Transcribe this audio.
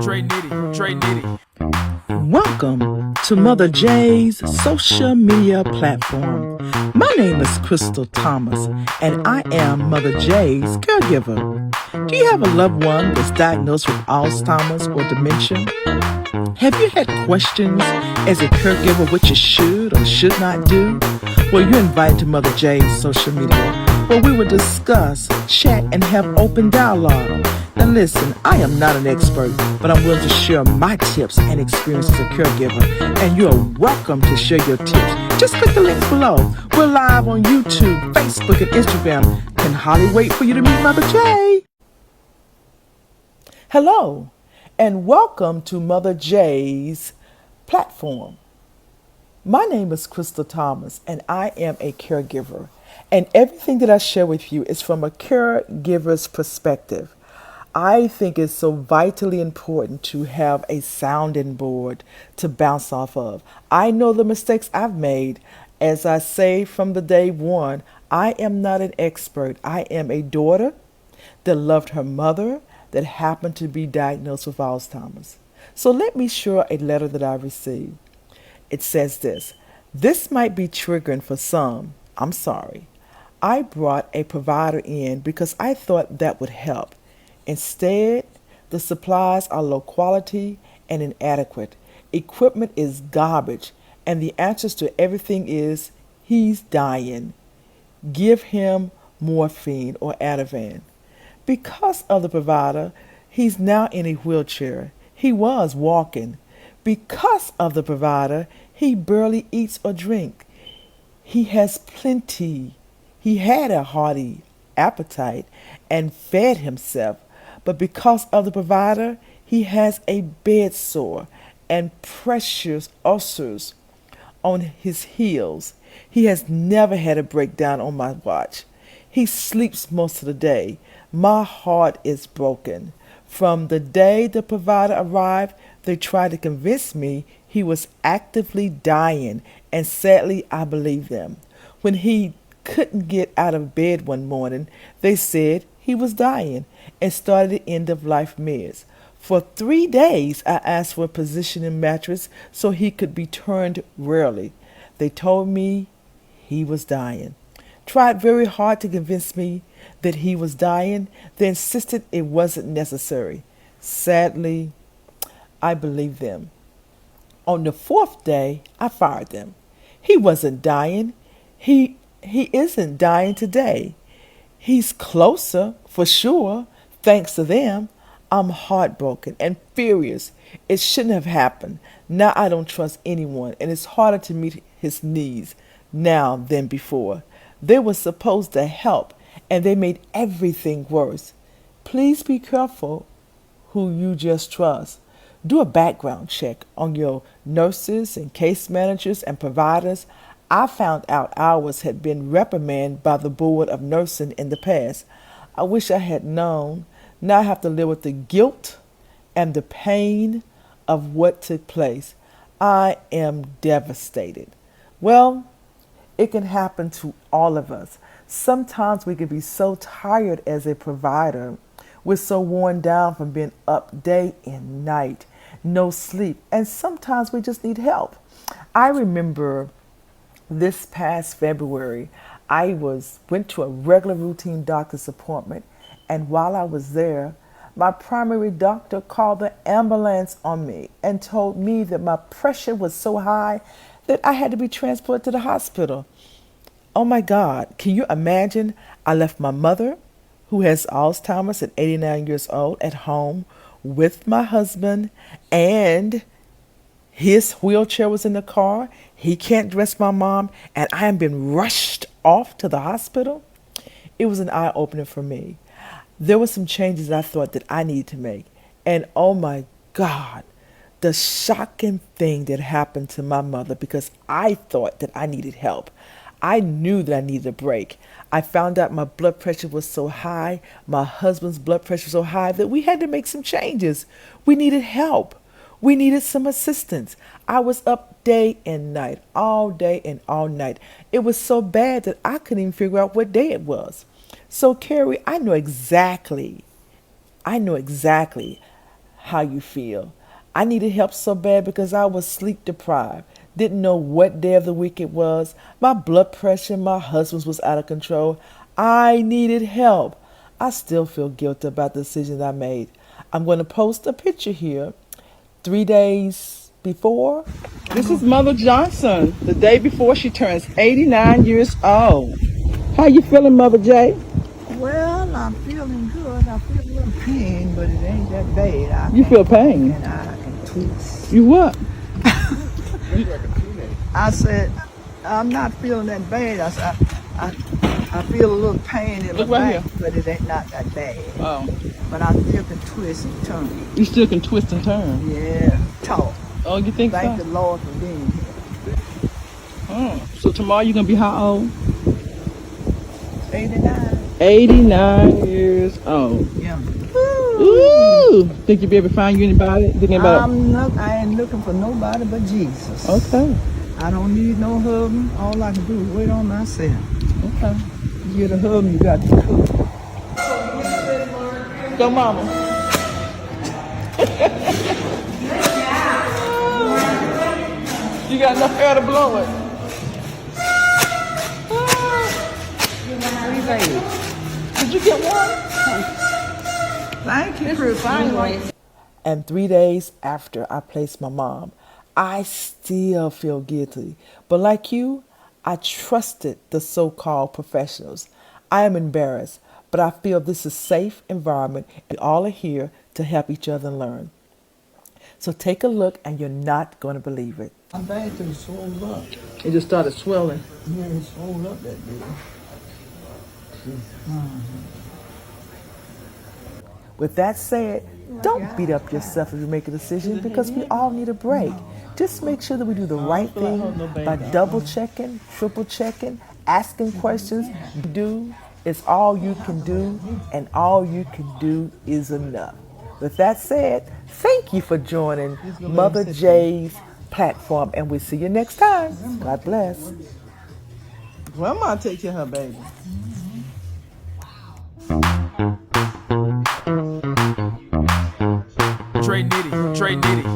Dre Nitty. Welcome to Mother J's social media platform. My name is Crystal Thomas, and I am Mother J's caregiver. Do you have a loved one that's diagnosed with Alzheimer's or dementia? Have you had questions as a caregiver what you should or should not do? Well, you're invited to Mother J's social media, where we will discuss, chat, and have open dialogue. Now listen, I am not an expert, but I'm willing to share my tips and experience as a caregiver, and you are welcome to share your tips. Just click the links below. We're live on YouTube, Facebook, and Instagram. Can hardly wait for you to meet Mother J. Hello, and welcome to Mother J's platform. My name is Crystal Thomas, and I am a caregiver. And everything that I share with you is from a caregiver's perspective. I think it's so vitally important to have a sounding board to bounce off of. I know the mistakes I've made. As I say from the day one, I am not an expert. I am a daughter that loved her mother that happened to be diagnosed with Alzheimer's. So let me share a letter that I received. It says this: this might be triggering for some. I'm sorry. I brought a provider in because I thought that would help. Instead, the supplies are low quality and inadequate. Equipment is garbage, and the answers to everything is, he's dying. Give him morphine or Ativan. Because of the provider, he's now in a wheelchair. He was walking. Because of the provider, he barely eats or drinks. He has plenty. He had a hearty appetite and fed himself. But because of the provider, he has a bed sore and pressure ulcers on his heels. He has never had a breakdown on my watch. He sleeps most of the day. My heart is broken. From the day the provider arrived, they tried to convince me he was actively dying, and sadly, I believed them. When he couldn't get out of bed one morning, they said he was dying and started the end-of-life meds. For 3 days, I asked for a positioning mattress so he could be turned rarely. They told me he was dying. Tried very hard to convince me that he was dying. They insisted it wasn't necessary. Sadly, I believed them. On the 4th day, I fired them. He wasn't dying. He isn't dying today. He's closer, for sure, thanks to them. I'm heartbroken and furious. It shouldn't have happened. Now I don't trust anyone, and it's harder to meet his needs now than before. They were supposed to help, and they made everything worse. Please be careful who you just trust. Do a background check on your nurses and case managers and providers. I found out ours had been reprimanded by the Board of Nursing in the past. I wish I had known. Now I have to live with the guilt and the pain of what took place. I am devastated. Well, it can happen to all of us. Sometimes we can be so tired as a provider. We're so worn down from being up day and night, no sleep, and sometimes we just need help. I remember this past February, I went to a regular routine doctor's appointment, and while I was there, my primary doctor called the ambulance on me and told me that my pressure was so high that I had to be transported to the hospital. Oh my God, can you imagine? I left my mother, who has Alzheimer's at 89 years old, at home with my husband, and his wheelchair was in the car. He can't dress my mom, and I am being rushed off to the hospital. It was an eye-opener for me. There were some changes I thought that I needed to make. And oh my God, the shocking thing that happened to my mother, because I thought that I needed help. I knew that I needed a break. I found out my blood pressure was so high, my husband's blood pressure was so high, that we had to make some changes. We needed help. We needed some assistance. I was up day and night, all day and all night. It was so bad that I couldn't even figure out what day it was. So, Carrie, I know exactly how you feel. I needed help so bad because I was sleep deprived. Didn't know what day of the week it was. My blood pressure, my husband's was out of control. I needed help. I still feel guilty about the decisions I made. I'm going to post a picture here. 3 days before. This is Mother Johnson, the day before she turns 89 years old. How you feeling, Mother J? Well, I'm feeling good. I feel a little pain, but it ain't that bad. You feel pain? And I can twist. You what? I said, I'm not feeling that bad. I said, I feel a little pain in my back, but it ain't not that bad. Oh. But I still can twist and turn. You still can twist and turn? Yeah, talk. Oh, you think Thank so? the Lord for being here. Oh. So tomorrow you're going to be how old? 89. 89 years old. Yeah. Ooh. Think you'll be able to find you anybody? I ain't looking for nobody but Jesus. Okay. I don't need no husband. All I can do is wait on myself. Okay. You get a husband, you got to cook. Go, Mama. You got enough air to blow it. Did you get one? Thank you for finally. And 3 days after I placed my mom, I still feel guilty. But like you, I trusted the so-called professionals. I am embarrassed, but I feel this is a safe environment and all are here to help each other and learn. So take a look and you're not going to believe it. My back is swollen up. It just started swelling. Yeah, it's swollen up that big. With that said, don't beat up yourself if you make a decision because we all need a break. Just make sure that we do the right thing by double checking, triple checking, asking questions. Do is all you can do, and all you can do is enough. With that said, thank you for joining Mother J's platform, and we'll see you next time. God bless. Grandma take care of her baby. Dre Nitty. Dre Nitty.